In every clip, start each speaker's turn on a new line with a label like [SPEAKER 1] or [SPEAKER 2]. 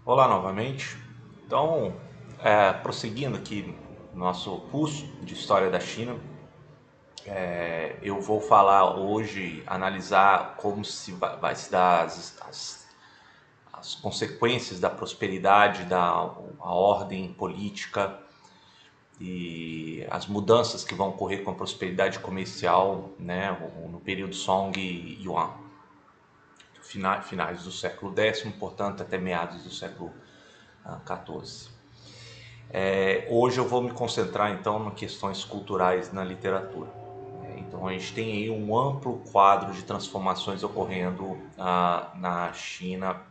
[SPEAKER 1] Olá novamente. Então, prosseguindo aqui no nosso curso de História da China, eu vou falar hoje, analisar como vai se dar as consequências da prosperidade, a ordem política e as mudanças que vão ocorrer com a prosperidade comercial, né, no período Song e Yuan, finais do século X, portanto, até meados do século XIV. Hoje eu vou me concentrar então em questões culturais na literatura. Então a gente tem aí um amplo quadro de transformações ocorrendo na China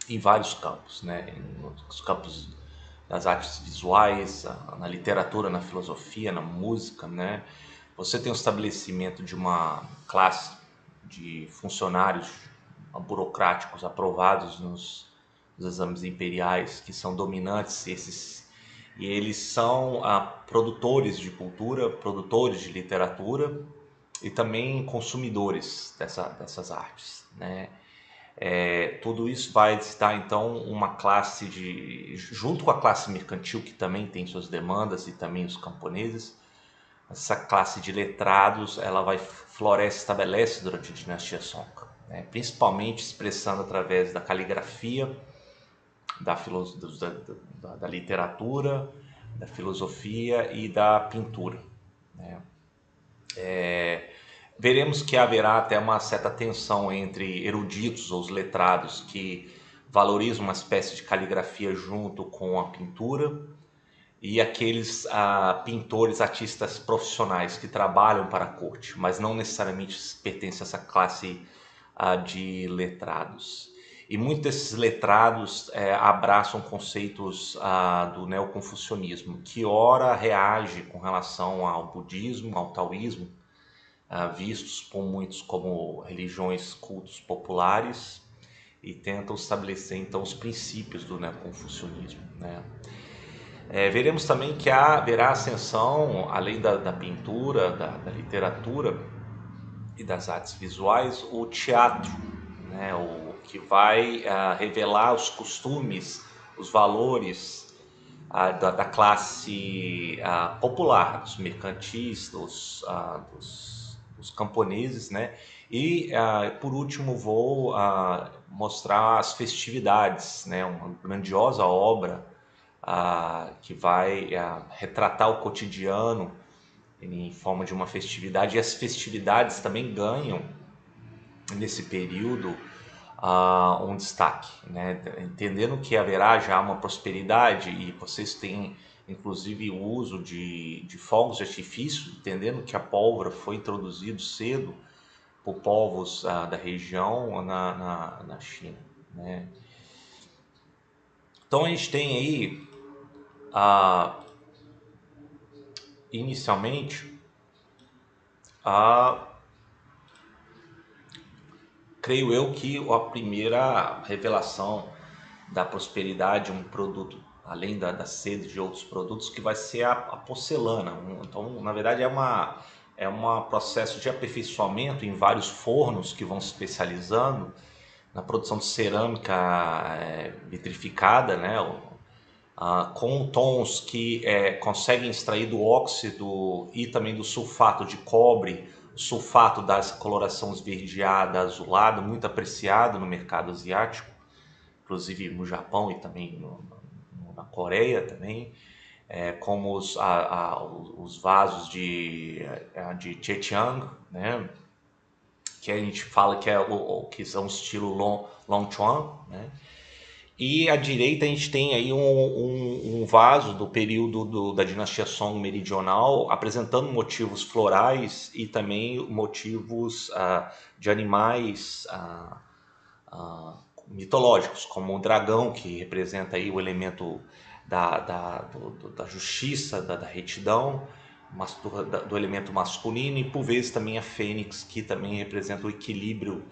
[SPEAKER 1] em vários campos, né? Nos campos das artes visuais, na literatura, na filosofia, na música, né? Você tem o estabelecimento de uma classe de funcionários burocráticos aprovados nos exames imperiais que são dominantes, e eles são produtores de cultura, produtores de literatura e também consumidores dessas artes, né? Tudo isso vai estar então uma classe junto com a classe mercantil, que também tem suas demandas, e também os camponeses. Essa classe de letrados, ela vai floresce, estabelece durante a dinastia Song, né? Principalmente expressando através da caligrafia, da literatura, da filosofia e da pintura, né? Veremos que haverá até uma certa tensão entre eruditos ou os letrados que valorizam uma espécie de caligrafia junto com a pintura, e aqueles pintores, artistas profissionais que trabalham para a corte, mas não necessariamente pertencem a essa classe de letrados. E muitos desses letrados abraçam conceitos do neoconfucionismo, que ora reage com relação ao budismo, ao taoísmo, vistos por muitos como religiões, cultos populares, e tentam estabelecer então os princípios do neoconfucionismo, né? Veremos também que haverá ascensão, além da pintura, da literatura e das artes visuais, o teatro, né? O que vai revelar os costumes, os valores da classe popular, dos mercantis, dos camponeses, né? E por último vou mostrar as festividades, né? Uma grandiosa obra que vai retratar o cotidiano em forma de uma festividade, e as festividades também ganham nesse período um destaque, né? Entendendo que haverá já uma prosperidade, e vocês têm inclusive o uso de fogos de artifício, entendendo que a pólvora foi introduzido cedo por povos da região na China, né? Então a gente tem aí inicialmente a creio eu que a primeira revelação da prosperidade, um produto além da sede de outros produtos, que vai ser a porcelana. Então, na verdade, é um processo de aperfeiçoamento em vários fornos que vão se especializando na produção de cerâmica vitrificada, né? Com tons que conseguem extrair do óxido e também do sulfato de cobre, o sulfato dá essa coloração esverdeada, azulada, muito apreciado no mercado asiático, inclusive no Japão e também na Coreia também, como os vasos de Zhejiang, né? Que a gente fala que que são estilo Longchuan, né? E à direita a gente tem aí um vaso do período da dinastia Song meridional, apresentando motivos florais e também motivos de animais mitológicos, como o dragão, que representa aí o elemento da justiça, da retidão, do elemento masculino, e por vezes também a fênix, que também representa o equilíbrio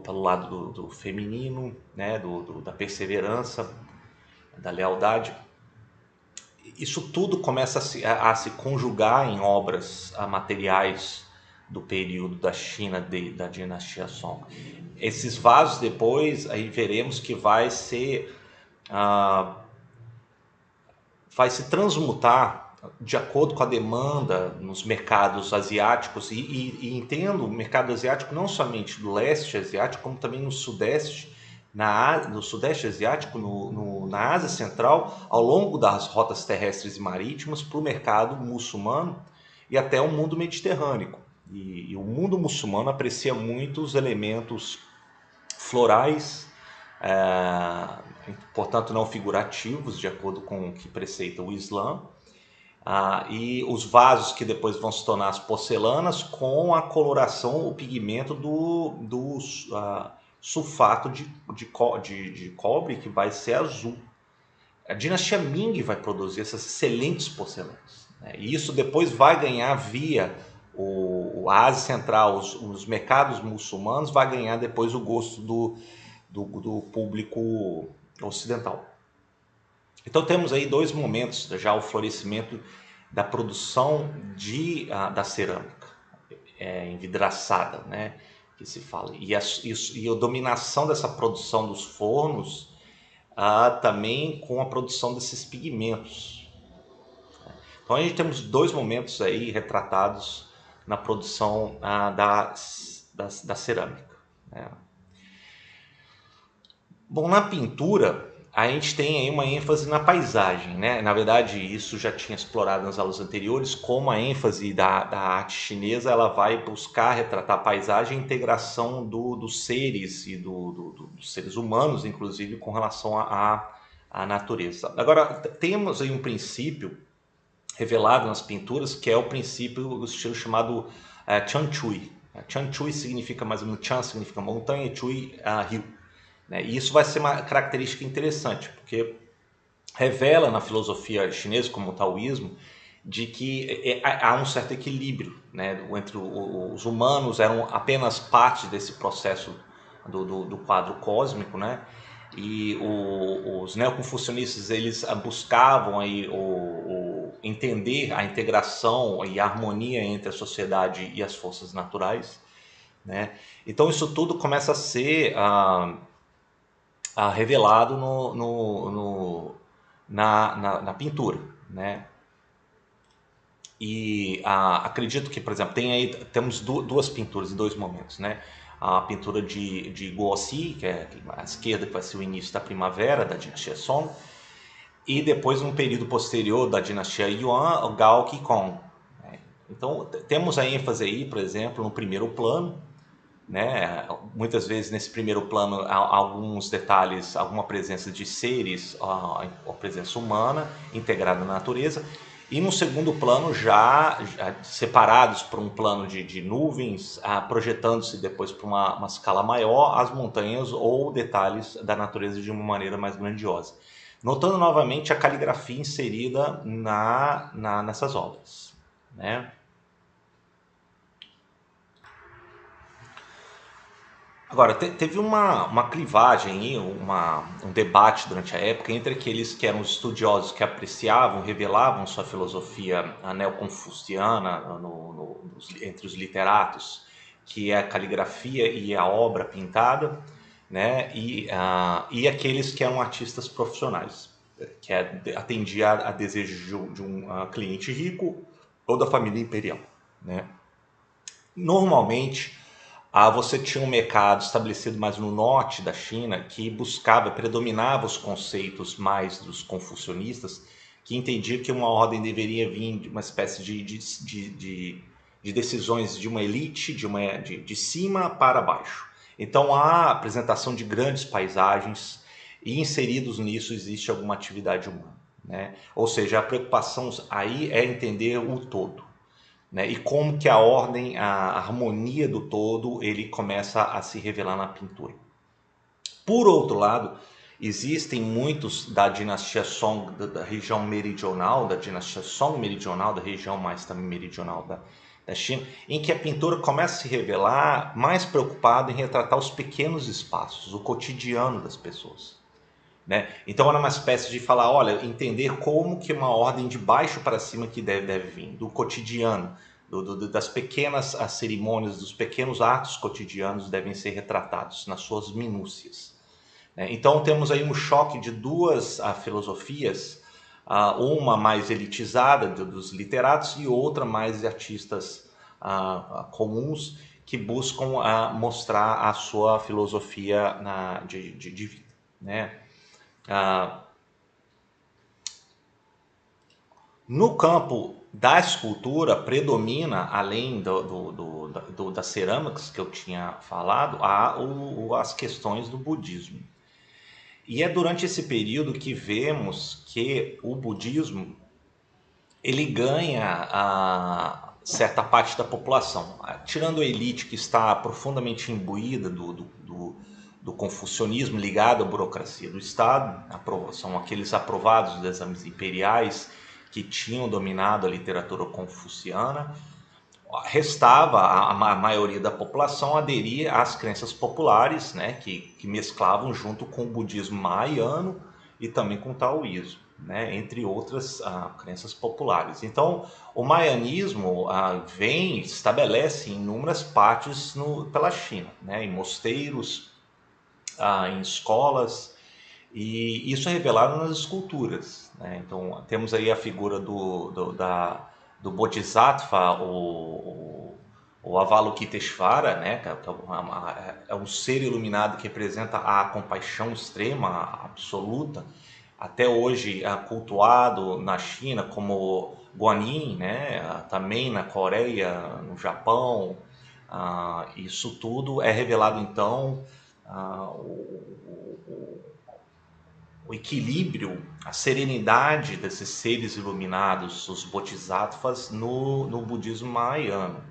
[SPEAKER 1] pelo lado do feminino, né, da perseverança, da lealdade. Isso tudo começa a se conjugar em obras materiais do período da China, da dinastia Song. Esses vasos depois, aí veremos que vai ser ah, vai se transmutar de acordo com a demanda nos mercados asiáticos, e entendo o mercado asiático não somente do leste asiático, como também no sudeste, no sudeste asiático, na Ásia Central, ao longo das rotas terrestres e marítimas, para o mercado muçulmano e até o mundo mediterrâneo. E o mundo muçulmano aprecia muito os elementos florais, portanto não figurativos, de acordo com o que preceita o Islã, e os vasos que depois vão se tornar as porcelanas com a coloração, o pigmento do sulfato de cobre, que vai ser azul. A dinastia Ming vai produzir essas excelentes porcelanas, né? E isso depois vai ganhar via a Ásia Central, os mercados muçulmanos, vai ganhar depois o gosto do público ocidental. Então temos aí dois momentos, já o florescimento da produção da cerâmica envidraçada, né, que se fala, e a dominação dessa produção dos fornos, também com a produção desses pigmentos. Então a gente temos dois momentos aí retratados na produção da cerâmica, né. Bom, na pintura, a gente tem aí uma ênfase na paisagem, né? Na verdade, isso já tinha explorado nas aulas anteriores, como a ênfase da arte chinesa, ela vai buscar retratar a paisagem e a integração dos seres e dos seres humanos, inclusive, com relação à natureza. Agora, temos aí um princípio revelado nas pinturas, que é o princípio do estilo chamado Chan Chui. Chan Chui significa mais ou menos, Chan significa montanha e Chui rio. E isso vai ser uma característica interessante, porque revela na filosofia chinesa, como o taoísmo, de que há um certo equilíbrio, né, entre os humanos eram apenas parte desse processo do quadro cósmico, né, e os neoconfucionistas eles buscavam aí entender a integração e a harmonia entre a sociedade e as forças naturais, né. Então isso tudo começa a ser revelado na pintura, né? E acredito que, por exemplo, temos duas pinturas em dois momentos, né? A pintura de Guoxi, que é à esquerda, que vai ser o início da primavera da dinastia Song, e depois, num período posterior da dinastia Yuan, o Gao Qigong. Então, temos a ênfase aí, por exemplo, no primeiro plano, né? Muitas vezes nesse primeiro plano há alguns detalhes, alguma presença de seres, a presença humana integrada na natureza, e no segundo plano já separados por um plano de nuvens, projetando-se depois para uma escala maior as montanhas ou detalhes da natureza de uma maneira mais grandiosa. Notando novamente a caligrafia inserida nessas obras, né? Agora, teve uma clivagem, um debate durante a época entre aqueles que eram estudiosos que apreciavam, revelavam sua filosofia neoconfuciana entre os literatos, que é a caligrafia e a obra pintada, né? E aqueles que eram artistas profissionais, que atendia a desejo de um cliente rico ou da família imperial, né? Normalmente, você tinha um mercado estabelecido mais no norte da China que predominava os conceitos mais dos confucionistas, que entendia que uma ordem deveria vir de uma espécie de decisões de uma elite, de cima para baixo. Então há a apresentação de grandes paisagens e inseridos nisso existe alguma atividade humana, né? Ou seja, a preocupação aí é entender o todo, né? E como que a ordem, a harmonia do todo, ele começa a se revelar na pintura. Por outro lado, existem muitos da dinastia Song, da região meridional, da dinastia Song meridional, da região mais também meridional da China, em que a pintura começa a se revelar mais preocupada em retratar os pequenos espaços, o cotidiano das pessoas, né? Então era uma espécie de falar, olha, entender como que uma ordem de baixo para cima que deve vir, do cotidiano, das pequenas cerimônias, dos pequenos atos cotidianos devem ser retratados nas suas minúcias, né? Então temos aí um choque de duas filosofias, uma mais elitizada dos literatos e outra mais de artistas comuns que buscam mostrar a sua filosofia de vida, né? No campo da escultura predomina, além das cerâmicas que eu tinha falado, as questões do budismo. E é durante esse período que vemos que o budismo ele ganha certa parte da população, tirando a elite que está profundamente imbuída do confucionismo ligado à burocracia do Estado, são aqueles aprovados dos exames imperiais que tinham dominado a literatura confuciana. Restava a maioria da população aderir às crenças populares, né, que mesclavam junto com o budismo mahayano e também com o taoísmo, né, entre outras crenças populares. Então, o mahayanismo estabelece inúmeras partes pela China, né, em mosteiros, em escolas, e isso é revelado nas esculturas, né? Então, temos aí a figura do Bodhisattva, o Avalokiteshvara, né? Que é um ser iluminado que representa a compaixão extrema, absoluta, até hoje cultuado na China como Guanyin, né? Também na Coreia, no Japão. Isso tudo é revelado então o equilíbrio, a serenidade desses seres iluminados, os bodhisattvas, no budismo mahayano.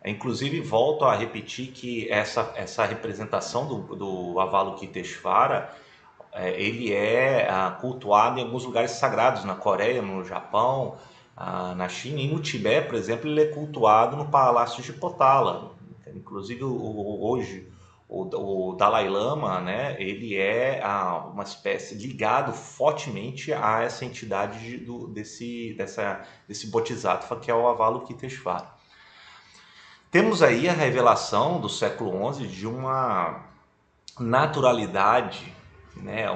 [SPEAKER 1] Inclusive, volto a repetir que essa representação do Avalokiteshvara, ele é cultuado em alguns lugares sagrados, na Coreia, no Japão, na China e no Tibete, por exemplo, ele é cultuado no Palácio de Potala. Inclusive, hoje, o Dalai Lama, né, ele é uma espécie ligado fortemente a essa entidade desse Bodhisattva que é o Avalokiteshvara. Temos aí a revelação do século XI de uma naturalidade, né,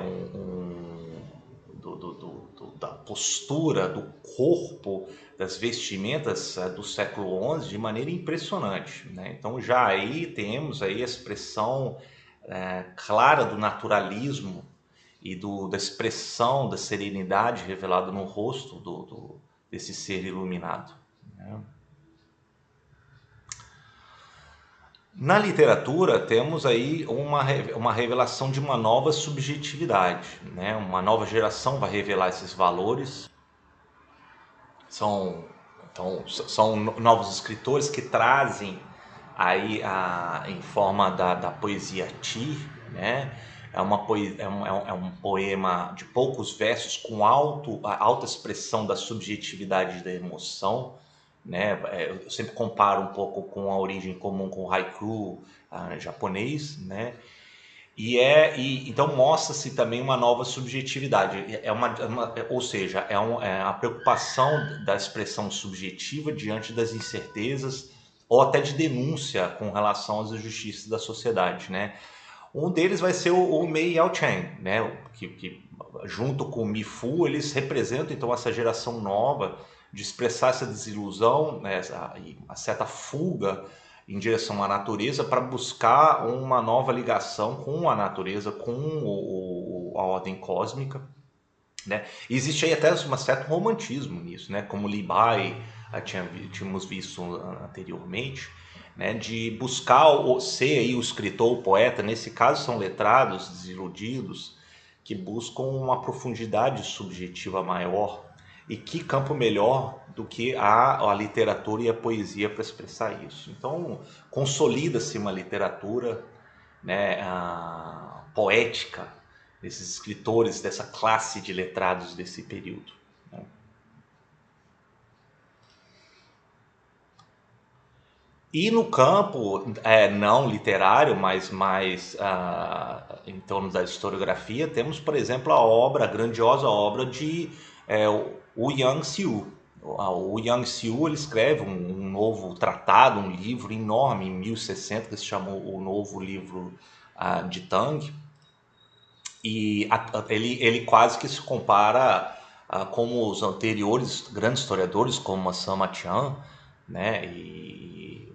[SPEAKER 1] da postura, do corpo, das vestimentas do século XI de maneira impressionante, né? Então já aí temos aí a expressão clara do naturalismo e da expressão da serenidade revelada no rosto desse ser iluminado, né? Na literatura temos aí uma revelação de uma nova subjetividade, né? Uma nova geração vai revelar esses valores. São novos escritores que trazem aí em forma da poesia Ti, né? É um poema de poucos versos com alta expressão da subjetividade e da emoção, né? Eu sempre comparo um pouco com a origem comum com o haiku japonês, né? Então mostra-se também uma nova subjetividade, ou seja, a preocupação da expressão subjetiva diante das incertezas ou até de denúncia com relação às injustiças da sociedade, né? Um deles vai ser o Mei Yao-cheng, né? Que junto com o Mi-Fu eles representam então essa geração nova de expressar essa desilusão, né? A certa fuga em direção à natureza para buscar uma nova ligação com a natureza, com a ordem cósmica, né? E existe aí até um certo romantismo nisso, né? Como Li Bai tínhamos visto anteriormente, né? De buscar ser aí o escritor, o poeta, nesse caso são letrados, desiludidos, que buscam uma profundidade subjetiva maior. E que campo melhor do que a literatura e a poesia para expressar isso? Então, consolida-se uma literatura, né, poética desses escritores, dessa classe de letrados desse período, né? E no campo não literário, mas mais em torno da historiografia, temos, por exemplo, a grandiosa obra de Wu Yang-Xiu. O Yang-Xiu ele escreve um novo tratado, um livro enorme em 1060, que se chamou o Novo Livro de Tang, E ele quase que se compara como os anteriores grandes historiadores, como Assam Tian, né? E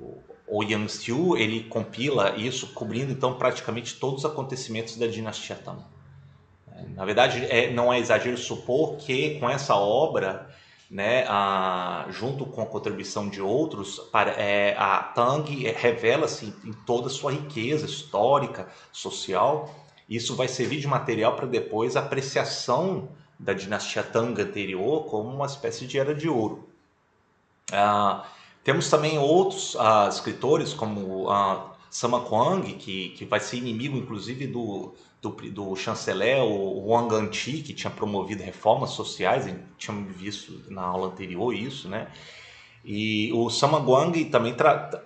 [SPEAKER 1] o Yang Xiu, ele compila isso, cobrindo então praticamente todos os acontecimentos da dinastia Tang. Na verdade, não é exagero supor que com essa obra, né, junto com a contribuição de outros, a Tang revela-se em toda a sua riqueza histórica, social. Isso vai servir de material para depois a apreciação da dinastia Tang anterior como uma espécie de era de ouro. Temos também outros escritores, como Sima Kuang, que vai ser inimigo, inclusive, do chanceler, o Wang Anti, que tinha promovido reformas sociais, a gente tinha visto na aula anterior isso, né? E o Sima Kuang também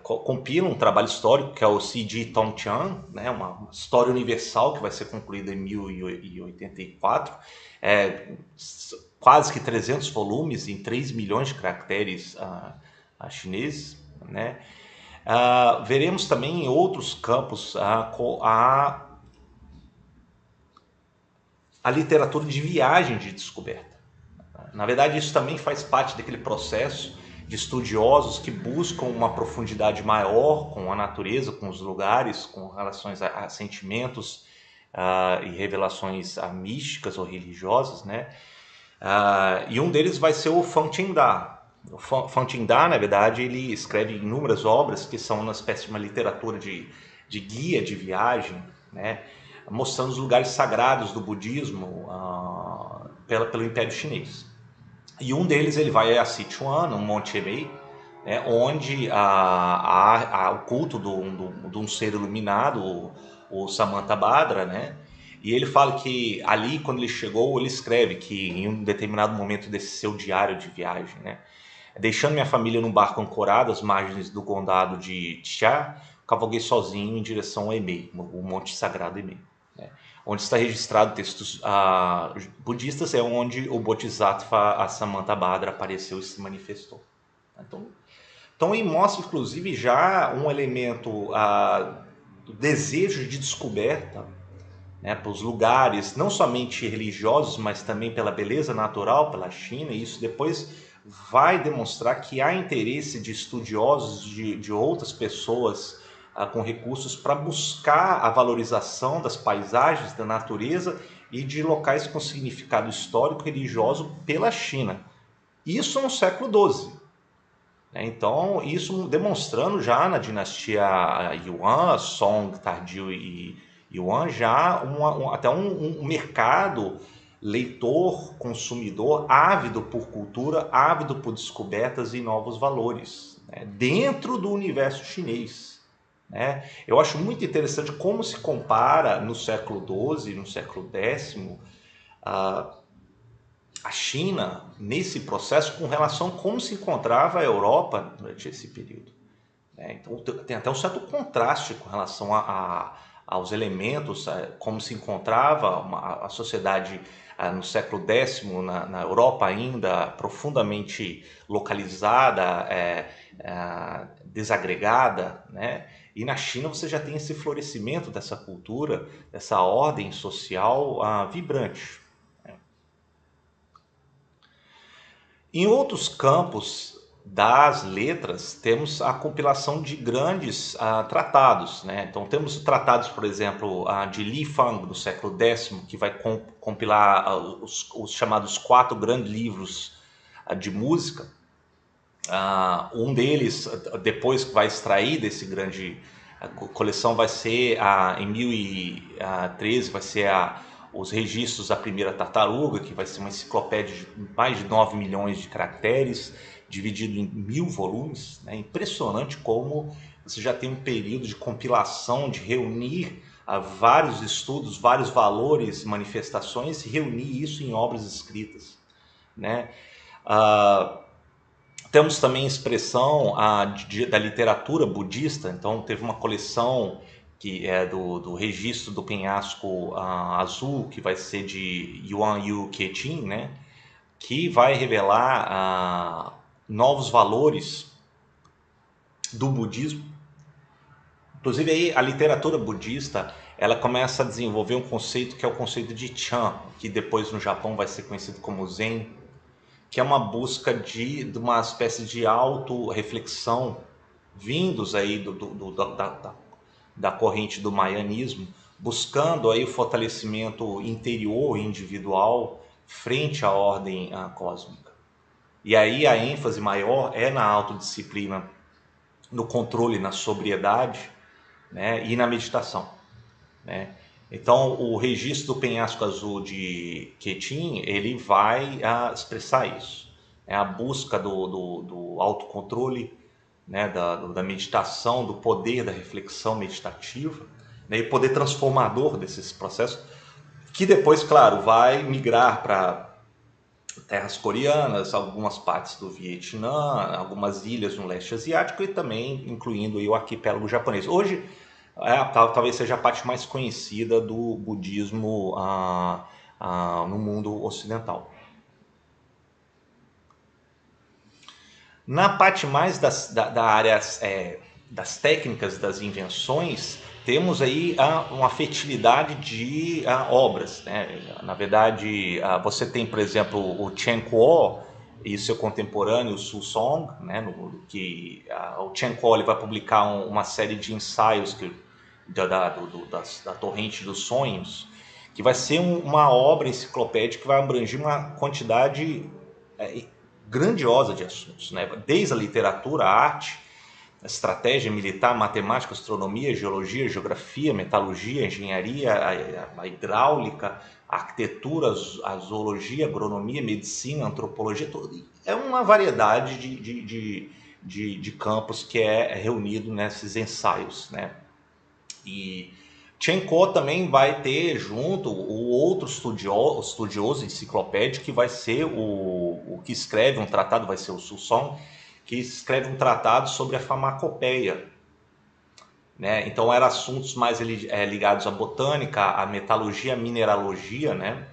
[SPEAKER 1] compila um trabalho histórico, que é o C.G. Tongtian, né? Uma história universal que vai ser concluída em 1084. Quase que 300 volumes em 3 milhões de caracteres chineses, né? Veremos também em outros campos a literatura de viagem de descoberta. Na verdade, isso também faz parte daquele processo de estudiosos que buscam uma profundidade maior com a natureza, com os lugares, com relações a sentimentos e revelações místicas ou religiosas, né? E um deles vai ser o Fan Tien-da. O Fan Tien-da, na verdade, ele escreve inúmeras obras que são uma espécie de uma literatura de guia de viagem, né? Mostrando os lugares sagrados do budismo pelo Império Chinês. E um deles ele vai a Sichuan, um Monte Ebei, né, onde o culto de um ser iluminado, o Samantabhadra, né? E ele fala que ali, quando ele chegou, ele escreve que em um determinado momento desse seu diário de viagem, né? Deixando minha família num barco ancorado às margens do condado de Xia, cavalguei sozinho em direção a Emei, o Monte Sagrado Emei, né? Onde está registrado textos budistas, é onde o Bodhisattva Samantabhadra apareceu e se manifestou. Então ele mostra, inclusive, já um elemento do desejo de descoberta, né, para os lugares, não somente religiosos, mas também pela beleza natural, pela China, e isso depois vai demonstrar que há interesse de estudiosos, de outras pessoas com recursos para buscar a valorização das paisagens, da natureza e de locais com significado histórico e religioso pela China. Isso no século XII. Então, isso demonstrando já na dinastia Yuan, Song, Tardio e Yuan, já até um mercado leitor, consumidor, ávido por cultura, ávido por descobertas e novos valores, né, dentro do universo chinês. Né? Eu acho muito interessante como se compara no século XII, no século X, a China nesse processo com relação a como se encontrava a Europa durante esse período. Então tem até um certo contraste com relação aos elementos, como se encontrava a sociedade no século X, na Europa ainda profundamente localizada, desagregada, né? E na China você já tem esse florescimento dessa cultura, dessa ordem social vibrante. Em outros campos das letras, temos a compilação de grandes tratados, né? Então, temos tratados, por exemplo, de Li Fang, do século X, que vai compilar os chamados 4 grandes livros de música. Um deles, depois que vai extrair desse grande coleção, vai ser, em 1013, vai ser os registros da primeira tartaruga, que vai ser uma enciclopédia de mais de 9 milhões de caracteres, dividido em 1000 volumes. É impressionante como você já tem um período de compilação, de reunir vários estudos, vários valores, manifestações, e reunir isso em obras escritas, né? Temos também expressão da literatura budista. Então teve uma coleção que é do registro do penhasco azul, que vai ser de Yuan Yu Keqin, né? Que vai revelar novos valores do budismo. Inclusive aí a literatura budista ela começa a desenvolver um conceito que é o conceito de Chan, que depois no Japão vai ser conhecido como Zen, que é uma busca de uma espécie de auto-reflexão vindos aí da corrente do maianismo, buscando aí o fortalecimento interior e individual frente à ordem cósmica. E aí a ênfase maior é na autodisciplina, no controle, na sobriedade, né, e na meditação, né? Então, o registro do penhasco azul de Quetin, ele vai expressar isso. É a busca do autocontrole, né, da meditação, do poder da reflexão meditativa, né, e o poder transformador desses processos, que depois, claro, vai migrar para terras coreanas, algumas partes do Vietnã, algumas ilhas no leste asiático e também incluindo o arquipélago japonês. Hoje, talvez seja a parte mais conhecida do budismo no mundo ocidental. Na parte mais da área das técnicas, das invenções, temos aí uma fertilidade de obras, né? Na verdade, você tem, por exemplo, o Chen Kuo e seu contemporâneo, o Su Song, né? O Chen Kuo ele vai publicar uma série de ensaios da Torrente dos Sonhos, que vai ser uma obra enciclopédica que vai abranger uma quantidade grandiosa de assuntos, né? Desde a literatura, a arte, a estratégia militar, matemática, astronomia, geologia, geografia, metalurgia, engenharia, a hidráulica, a arquitetura, a zoologia, agronomia, medicina, antropologia, tudo. É uma variedade de campos que é reunido nesses ensaios, né? E Chen Ko também vai ter junto o outro estudioso enciclopédico, que vai ser o que escreve um tratado, vai ser o Su Song, que escreve um tratado sobre a farmacopeia, né? Então eram assuntos mais ligados à botânica, à metalurgia, à mineralogia, né?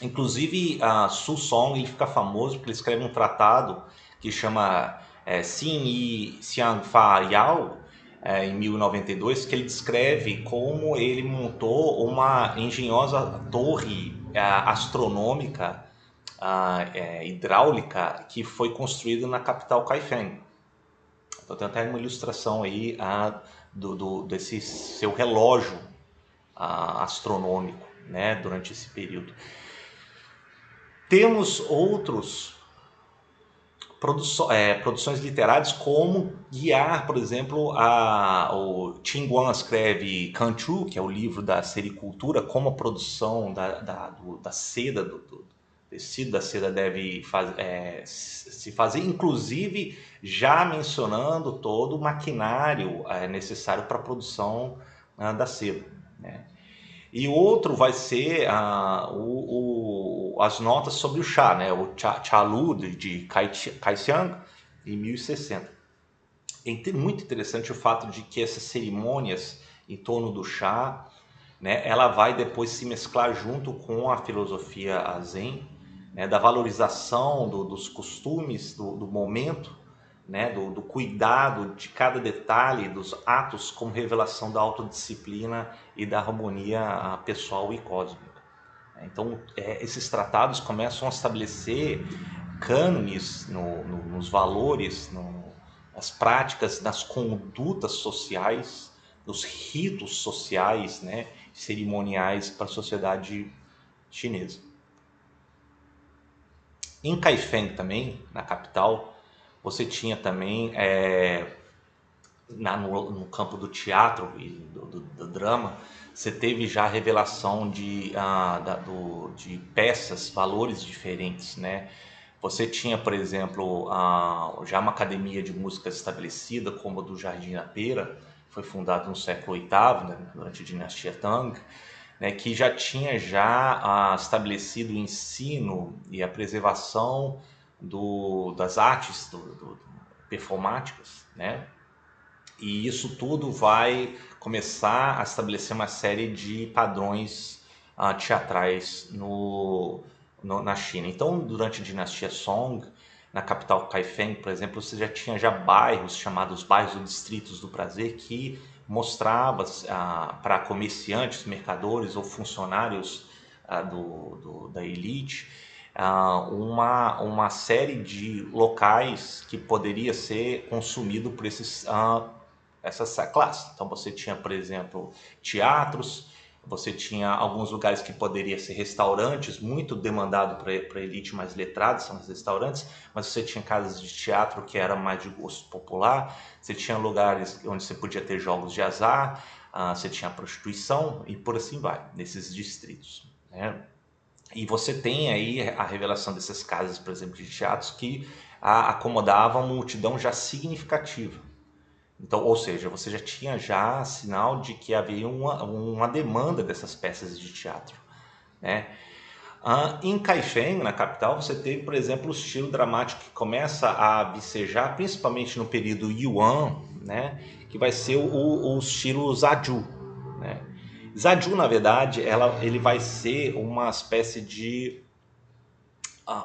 [SPEAKER 1] Inclusive a Su Song ele fica famoso porque ele escreve um tratado que chama Xin Yi Xiangfa Yao, em 1092, que ele descreve como ele montou uma engenhosa torre astronômica hidráulica que foi construída na capital Kaifeng. Então tem até uma ilustração aí desse seu relógio astronômico, né, durante esse período. Temos outros produções literárias, como guiar, por exemplo, o Qin Guan escreve Kanchu, que é o livro da sericultura, como a produção da seda, do tecido da seda deve se fazer, inclusive já mencionando todo o maquinário necessário para a produção da seda, né? E outro vai ser as notas sobre o chá, né? O Chalu de Kaixiang, em 1060. É muito interessante o fato de que essas cerimônias em torno do chá, né, ela vai depois se mesclar junto com a filosofia Zen, né, da valorização dos costumes, do momento, né, do cuidado de cada detalhe dos atos como revelação da autodisciplina e da harmonia pessoal e cósmica. Então, esses tratados começam a estabelecer cânones nos valores, nas práticas, nas condutas sociais, nos ritos sociais, né, cerimoniais para a sociedade chinesa. Em Kaifeng também, na capital, você tinha também no campo do teatro e do drama, você teve já a revelação de peças, valores diferentes, né? Você tinha, por exemplo, já uma academia de música estabelecida, como a do Jardim da Pera, foi fundado no século VIII, né, durante a dinastia Tang, né, que já tinha estabelecido o ensino e a preservação das artes performáticas, né? E isso tudo vai começar a estabelecer uma série de padrões teatrais na China. Então, durante a dinastia Song, na capital Kaifeng, por exemplo, você já tinha bairros chamados bairros ou distritos do prazer, que mostrava para comerciantes, mercadores ou funcionários da elite uma série de locais que poderia ser consumido por essa classe. Então você tinha, por exemplo, teatros, você tinha alguns lugares que poderiam ser restaurantes, muito demandado para a elite mais letrada, são os restaurantes, mas você tinha casas de teatro que era mais de gosto popular, você tinha lugares onde você podia ter jogos de azar, você tinha prostituição e por assim vai, nesses distritos, né? E você tem aí a revelação dessas casas, por exemplo, de teatros que acomodavam uma multidão já significativa. Então, ou seja, você já tinha já sinal de que havia uma demanda dessas peças de teatro, né? Em Kaifeng, na capital, você teve, por exemplo, o estilo dramático que começa a vicejar, principalmente no período Yuan, né? Que vai ser o estilo Zaju, né? Zaju, na verdade, ele vai ser uma espécie de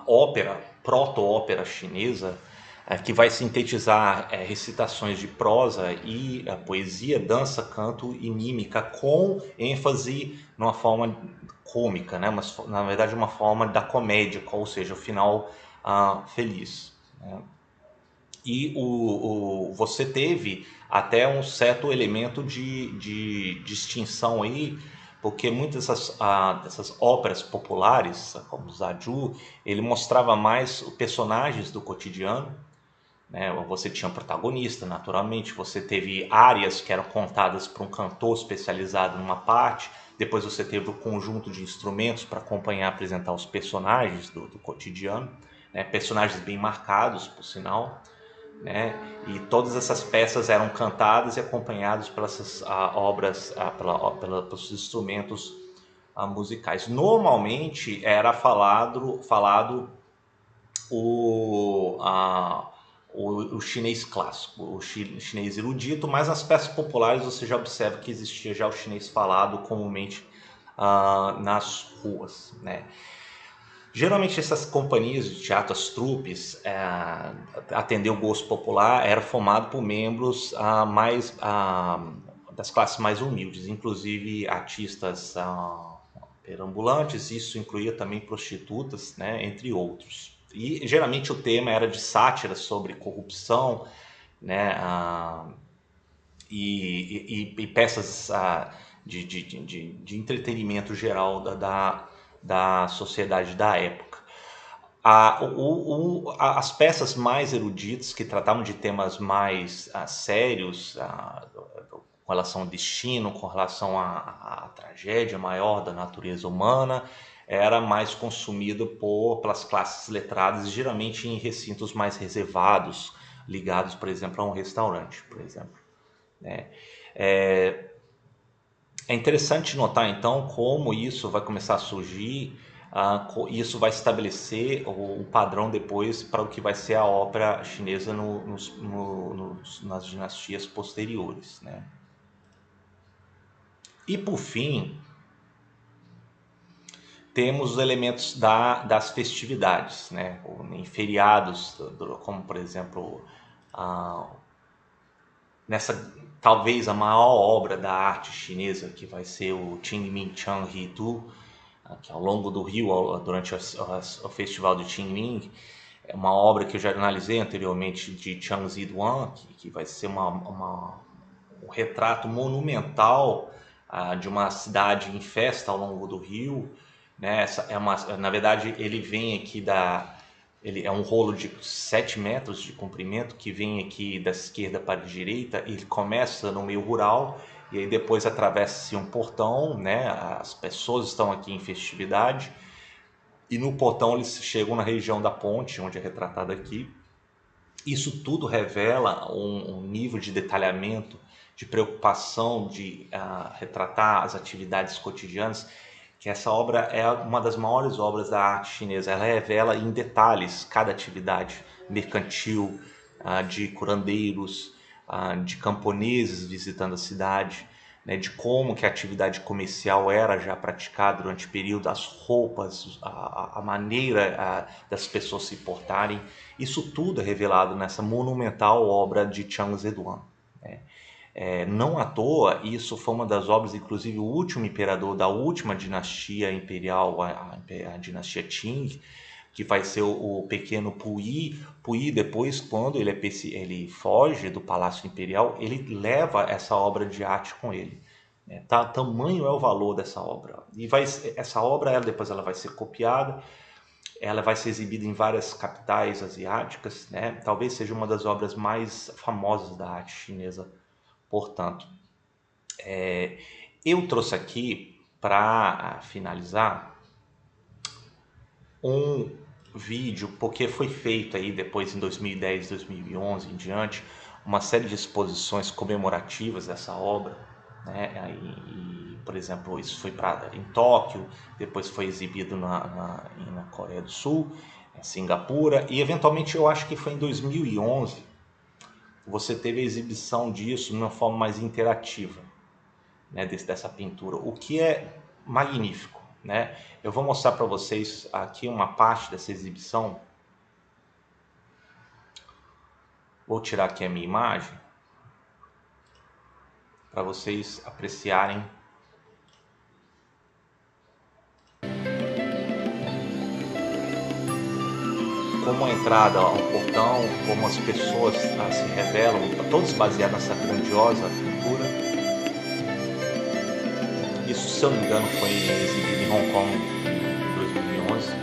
[SPEAKER 1] ópera, proto-ópera chinesa, que vai sintetizar recitações de prosa e poesia, dança, canto e mímica, com ênfase numa forma cômica, né? Mas, na verdade, uma forma da comédia, ou seja, o final feliz, né? E você teve até um certo elemento de distinção aí, porque muitas dessas óperas populares, como Zaju, ele mostrava mais os personagens do cotidiano, né? Você tinha um protagonista, naturalmente, você teve áreas que eram contadas por um cantor especializado numa parte, depois você teve o conjunto de instrumentos para acompanhar, apresentar os personagens do cotidiano, né? Personagens bem marcados, por sinal, né? E todas essas peças eram cantadas e acompanhadas pelas obras, pelos instrumentos musicais. Normalmente era falado o, a, o chinês clássico, o chinês erudito, mas nas peças populares você já observa que existia já o chinês falado comumente nas ruas, né? Geralmente essas companhias de teatro, as trupes, atender o gosto popular, era formado por membros das classes mais humildes, inclusive artistas perambulantes, isso incluía também prostitutas, né, entre outros. E geralmente o tema era de sátira sobre corrupção, né, e peças de entretenimento geral da sociedade da época. As peças mais eruditas, que tratavam de temas mais sérios, com relação ao destino, com relação à tragédia maior da natureza humana, era mais consumido pelas classes letradas, geralmente em recintos mais reservados, ligados, por exemplo, a um restaurante, por exemplo, né? É interessante notar então como isso vai começar a surgir, isso vai estabelecer o padrão depois para o que vai ser a ópera chinesa nas dinastias posteriores, né? E por fim, temos os elementos das festividades, né? Em feriados, como por exemplo, nessa talvez a maior obra da arte chinesa, que vai ser o Qingming Changjidu, que ao longo do rio, durante o festival de Qingming, é uma obra que eu já analisei anteriormente de Chang Ziduan, que vai ser um retrato monumental de uma cidade em festa ao longo do rio, né? Na verdade, ele vem aqui ele é um rolo de 7 metros de comprimento que vem aqui da esquerda para a direita. Ele começa no meio rural e aí depois atravessa-se um portão, né? As pessoas estão aqui em festividade e no portão eles chegam na região da ponte, onde é retratado aqui. Isso tudo revela um nível de detalhamento, de preocupação de retratar as atividades cotidianas, que essa obra é uma das maiores obras da arte chinesa. Ela revela em detalhes cada atividade mercantil, de curandeiros, de camponeses visitando a cidade, né, de como que a atividade comercial era já praticada durante o período, as roupas, a maneira das pessoas se portarem. Isso tudo é revelado nessa monumental obra de Chang Zeduan, né? Não à toa, isso foi uma das obras, inclusive o último imperador da última dinastia imperial, a dinastia Qing, que vai ser o pequeno Puyi. Puyi depois, quando ele foge do Palácio Imperial, ele leva essa obra de arte com ele. Tamanho é o valor dessa obra. E essa obra, depois ela vai ser copiada, ela vai ser exibida em várias capitais asiáticas, né? Talvez seja uma das obras mais famosas da arte chinesa, portanto. Eu trouxe aqui, para finalizar, um vídeo, porque foi feito aí depois em 2010, 2011 em diante, uma série de exposições comemorativas dessa obra, né? Por exemplo, isso foi em Tóquio, depois foi exibido na Coreia do Sul, em Singapura, e eventualmente eu acho que foi em 2011 você teve a exibição disso de uma forma mais interativa, né, dessa pintura, o que é magnífico, né? Eu vou mostrar para vocês aqui uma parte dessa exibição. Vou tirar aqui a minha imagem para vocês apreciarem como a entrada ao portão, como as pessoas se revelam, todos baseados nessa grandiosa pintura. Isso, se eu não me engano, foi exibido em Hong Kong em 2011.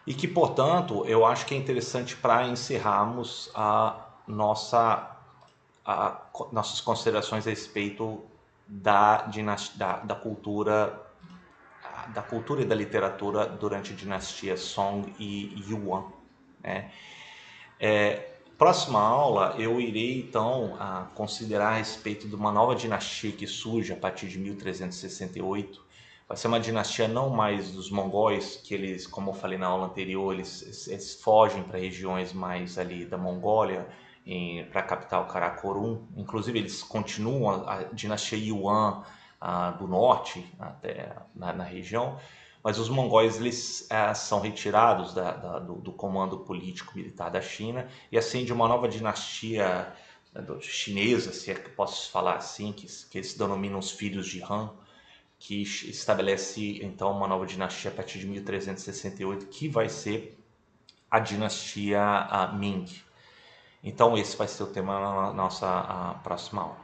[SPEAKER 1] E que, portanto, eu acho que é interessante para encerrarmos nossas considerações a respeito da cultura e da literatura durante a dinastia Song e Yuan, né? Próxima aula eu irei então considerar a respeito de uma nova dinastia que surge a partir de 1368. Vai ser uma dinastia não mais dos mongóis, que eles, como eu falei na aula anterior, eles fogem para regiões mais ali da Mongólia, para a capital Karakorum. Inclusive eles continuam a dinastia Yuan do norte, até na região, mas os mongóis eles são retirados do comando político-militar da China e acende uma nova dinastia, né, chinesa, se é que posso falar assim, que eles denominam os filhos de Han, que estabelece então uma nova dinastia a partir de 1368, que vai ser a dinastia Ming. Então esse vai ser o tema na nossa próxima aula.